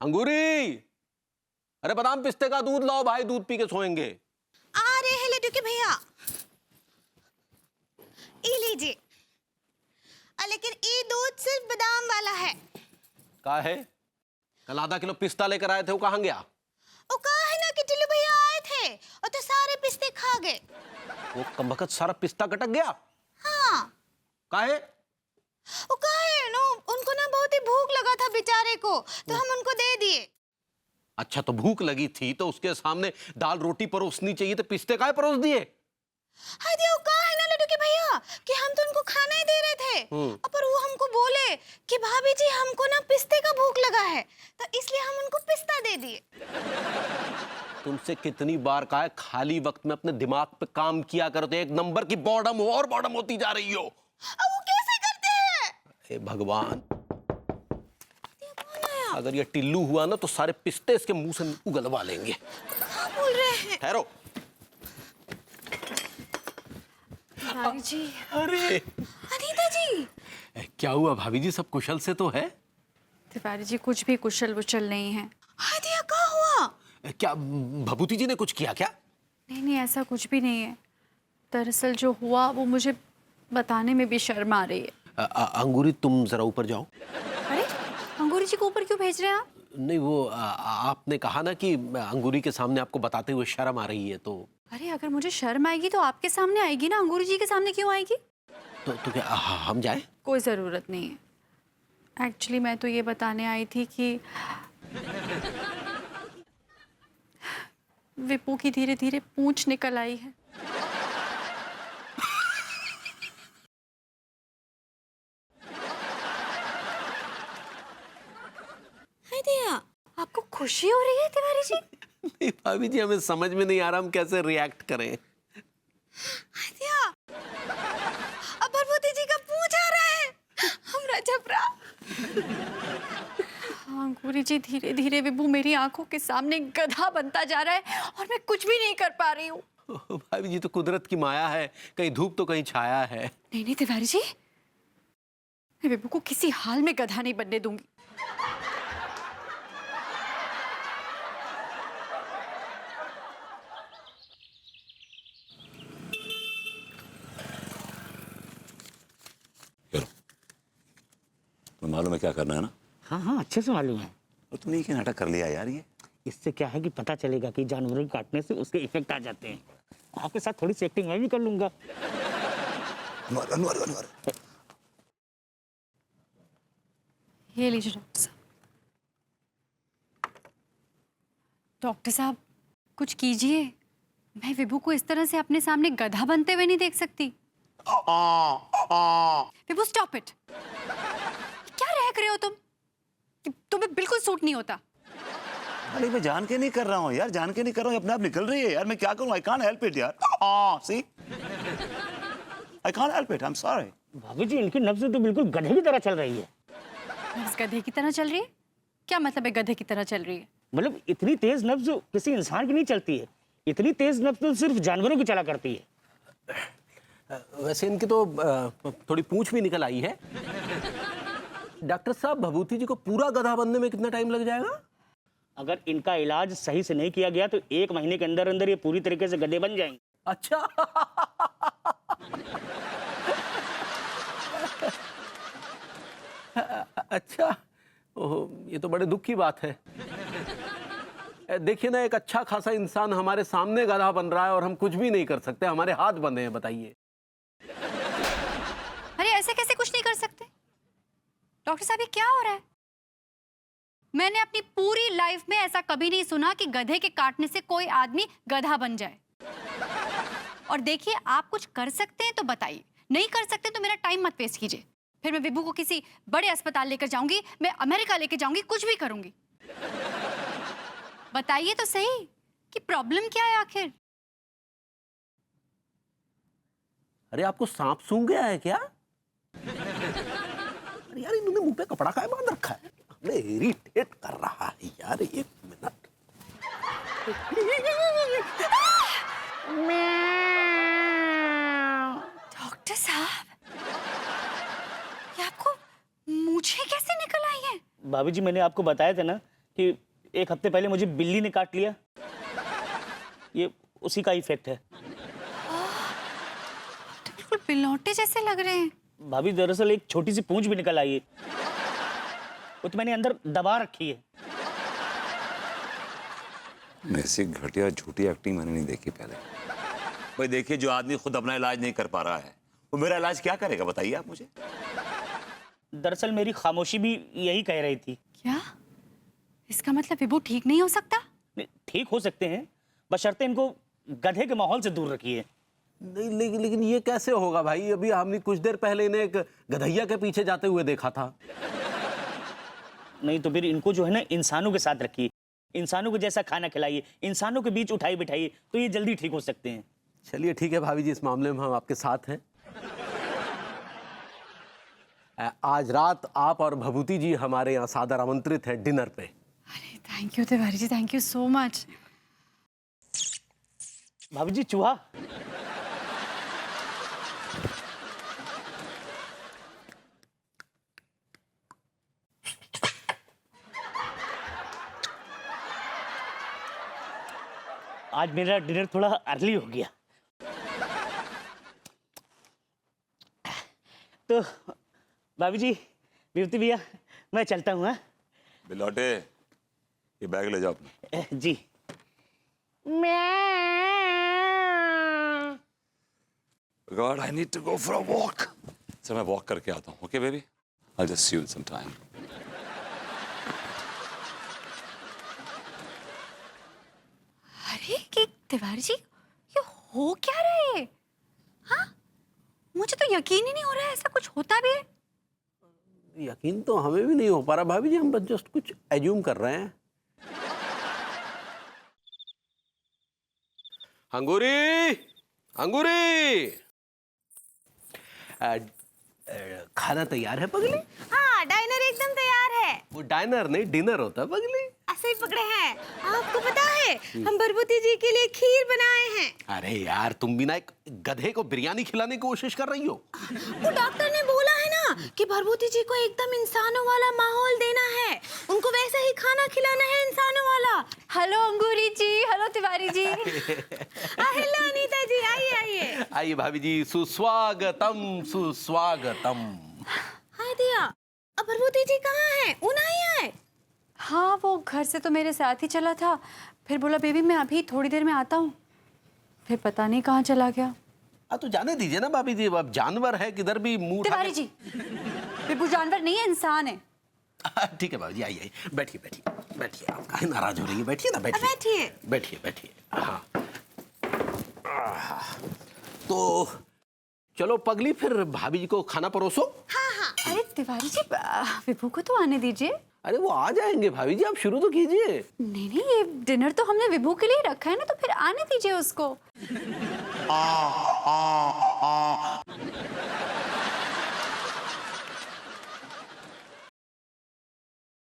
अंगूरी, अरे बादाम पिस्ते का दूध लाओ भाई, दूध पी के सोएंगे। आ रहे हैं लड्डू के भैया, ये लीजिए। लेकिन ये दूध सिर्फ बादाम वाला है। का है? कल आधा किलो पिस्ता लेकर आए थे, वो कहाँ गया? वो कहा है ना कि टिल्लू भैया आए थे और तो सारे पिस्ते खा गए। वो कमबख्त सारा पिस्ता कटक गया। हाँ, काहे? वो कहा है ना, उनको ना बहुत ही भूख लगा था बेचारे को, तो हम उनको दे दिए। अच्छा, तो भूख लगी थी तो उसके सामने दाल रोटी परोसनी चाहिए, तो पिस्ते काहे परोस दिए? हाँ जी, वो कहा है ना लड्डू के भैया कि हम तो उनको खाना ही दे रहे थे, पर वो हमको बोले कि भाभी जी हमको ना पिस्ते का भूख लगा है, तो इसलिए हम उनको पिस्ता दे दिए। तुमसे कितनी बार कहा है खाली वक्त में अपने दिमाग पे काम किया करो, तो एक नंबर की बॉर्डम हो और बॉर्डम होती जा रही हो। अब वो कैसे करते हैं? हे भगवान, अगर ये टिल्लू हुआ ना तो सारे पिस्ते इसके मुंह से उगलवा लेंगे। क्या बोल रहे हैं? ठहरो। भाभी जी। अरे अनीता जी, क्या हुआ भाभी जी, सब कुशल से तो है? तिवारी जी कुछ भी कुशल वुशल नहीं है। हादिया क्या हुआ? क्या भभूति जी ने कुछ किया क्या? नहीं नहीं, ऐसा कुछ भी नहीं है। दरअसल जो हुआ वो मुझे बताने में भी शर्म आ रही है। अंगूरी, तुम जरा ऊपर जाओ। अरे अंगूरी जी को ऊपर क्यों भेज रहे हैं आप? नहीं, वो आपने कहा ना कि अंगूरी के सामने आपको बताते हुए शर्म आ रही है, तो अरे अगर मुझे शर्म आएगी तो आपके सामने आएगी ना, अंगूरी जी के सामने क्यों आएगी? तो क्या हम जाएं? कोई ज़रूरत नहीं है। एक्चुअली मैं तो ये बताने आई थी कि विपू की धीरे धीरे पूंछ निकल आई है। हादिया, आपको खुशी हो रही है तिवारी जी? नहीं भाभी जी, हमें समझ में नहीं आ रहा हम कैसे रिएक्ट करें। हादिया, अब भरभूति जी का पूंछ आ रहा है, हमरा जबरा। अंगूरी जी धीरे धीरे विभू मेरी आंखों के सामने गधा बनता जा रहा है और मैं कुछ भी नहीं कर पा रही हूँ। भाभी जी, तो कुदरत की माया है, कहीं धूप तो कहीं छाया है। नहीं नहीं तिवारी जी, मैं विभू को किसी हाल में गधा नहीं बनने दूंगी। तुम्हें मालूम है क्या करना है ना? हाँ हाँ, अच्छे से मालूम है। और तुमने ये क्या नाटक कर लिया यार? ये इससे क्या है कि पता चलेगा कि जानवरों को काटने से उसके इफेक्ट आ जाते हैं। आपके साथ थोड़ी सी एक्टिंग मैं भी कर लूंगा। अनवर अनवर अनवर, ये लीजिए डॉक्टर साहब। डॉक्टर साहब कुछ कीजिए, मैं विभू को इस तरह से अपने सामने गधा बनते हुए नहीं देख सकती। विभू स्टॉप इट। क्या रह रहे हो तुम? तुम्हें बिल्कुल सूट नहीं होता। अरे मैं जान के नहीं कर रहा हूँ यार, जान के नहीं कर रहा हूँ, अपने आप निकल रही है यार। मैं क्या करूँ? आई कांट हेल्प इट यार। सी, I can't help it, I am sorry. भाभी जी, इनकी नब्ज तो बिल्कुल गधे की तरह चल रही है। नब्ज गधे की तरह चल रही है? क्या मतलब है गधे की तरह चल रही है? मतलब इतनी तेज नब्ज किसी इंसान की नहीं चलती है। इतनी तेज नब्ज तो सिर्फ जानवरों की चला करती है। वैसे इनकी तो थोड़ी पूंछ भी निकल आई है। डॉक्टर साहब, भभूति जी को पूरा गधा बनने में कितना टाइम लग जाएगा? अगर इनका इलाज सही से नहीं किया गया तो 1 महीने के अंदर अंदर ये पूरी तरीके से गधे बन जाएंगे। अच्छा। अच्छा, ओह, ये तो बड़े दुख की बात है। देखिए ना, एक अच्छा खासा इंसान हमारे सामने गधा बन रहा है और हम कुछ भी नहीं कर सकते, हमारे हाथ बंधे हैं। बताइए। अरे ऐसे कैसे कुछ नहीं कर सकते? डॉक्टर साहब ये क्या हो रहा है? मैंने अपनी पूरी लाइफ में ऐसा कभी नहीं सुना कि गधे के काटने से कोई आदमी गधा बन जाए। और देखिए, आप कुछ कर सकते हैं तो बताइए, नहीं कर सकते तो मेरा टाइम मत वेस्ट कीजिए। फिर मैं विभू को किसी बड़े अस्पताल लेकर जाऊंगी, मैं अमेरिका लेकर जाऊंगी, कुछ भी करूंगी। बताइए तो सही कि प्रॉब्लम क्या है आखिर? अरे आपको सांप सूंघ गया है क्या? अरे यार, इन्होंने मुंह पे कपड़ा काहे बांध रखा है? हमें इरिटेट कर रहा है यार। 1 मिनट। डॉक्टर साहब, ये आपको मूंछें कैसे निकल आई हैं? भाभी जी, मैंने आपको बताया था ना कि एक हफ्ते पहले मुझे बिल्ली ने काट लिया, ये उसी का इफेक्ट है। तो बिल्कुल बिलौटे जैसे लग रहे हैं। भाभी दरअसल एक छोटी सी पूंछ भी निकल आई है, वो तो मैंने अंदर दबा रखी है। ऐसी घटिया झूठी एक्टिंग मैंने नहीं देखी पहले। भाई देखिए, जो आदमी खुद अपना इलाज नहीं कर पा रहा है वो मेरा इलाज क्या करेगा, बताइए आप मुझे। दरअसल मेरी खामोशी भी यही कह रही थी। क्या इसका मतलब विभू ठीक नहीं हो सकता? नहीं, ठीक हो सकते हैं, बशर्ते इनको गधे के माहौल से दूर रखिए। नहीं, लेकिन ये कैसे होगा भाई? अभी हमने कुछ देर पहले इन्हें एक गधैया के पीछे जाते हुए देखा था। नहीं तो फिर इनको जो है ना इंसानों के साथ रखिए, इंसानों को जैसा खाना खिलाइए, इंसानों के बीच उठाई बिठाइए, तो ये जल्दी ठीक हो सकते हैं। चलिए ठीक है भाभी जी, इस मामले में हम आपके साथ हैं। आज रात आप और भभूति जी हमारे यहाँ सादर आमंत्रित हैं डिनर पे। अरे thank you Tiwari ji, thank you so much. भाभी जी चूहा। आज मेरा डिनर थोड़ा अर्ली हो गया, तो भाभी जी, विभूति भैया, मैं चलता हूँ। हाँ बिलौटे, ये बैग ले जाओ अपना। जी। God, I need to go for a walk. Sir मैं वॉक करके आता हूँ, okay baby? I'll just see you in some time. अरे कि तिवारी जी, ये हो क्या रहा है? हाँ, मुझे तो यकीन ही नहीं हो रहा है ऐसा कुछ होता भी है। यकीन तो हमें भी नहीं हो पा रहा भाभी जी, हम बस जस्ट कुछ एज्यूम कर रहे हैं। अंगूरी, अंगूरी, खाना तैयार है पगली? हाँ, डाइनर एकदम तैयार है। वो डाइनर नहीं, डिनर होता है पगली। ऐसे ही पकड़े हैं। आपको पता है, हम भरभूति जी के लिए खीर बनाए हैं। अरे यार, तुम भी ना एक गधे को बिरयानी खिलाने की कोशिश कर रही हो। वो डॉक्टर ने बोला है ना कि भरभूति जी को एकदम इंसानों वाला माहौल देना है, उनको वैसे ही खाना खिलाना है, इंसानों वाला। हेलो अंगूरी जी, हेलो तिवारी जी। हेलो अनीता जी, आइए आइए। आइए भाभी जी, सुस्वागतम सुस्वागतम। हाय दिया, अब भरभूति जी कहाँ हैं? वो नहीं आए? हाँ, वो घर से तो मेरे साथ ही चला था, फिर बोला बेबी मैं अभी थोड़ी देर में आता हूँ, फिर पता नहीं कहाँ चला गया। तो जाने दीजिए ना भाभी जी, अब जानवर है, किधर भी मुंह उठा तिवारी जी, विभू जानवर नहीं है, इंसान है। ठीक है भाभी जी, आइए बैठिए बैठिए बैठिए। आप काहे नाराज हो रही है? बैठिए ना, बैठिए बैठिए बैठिए बैठिए। हाँ, तो चलो पगली, फिर भाभी जी को खाना परोसो। हाँ हाँ। अरे तिवारी जी, विभू को तो आने दीजिए। अरे वो आ जाएंगे भाभी जी, आप शुरू तो कीजिए। नहीं नहीं, ये डिनर तो हमने विभू के लिए रखा है ना, तो फिर आने दीजिए उसको।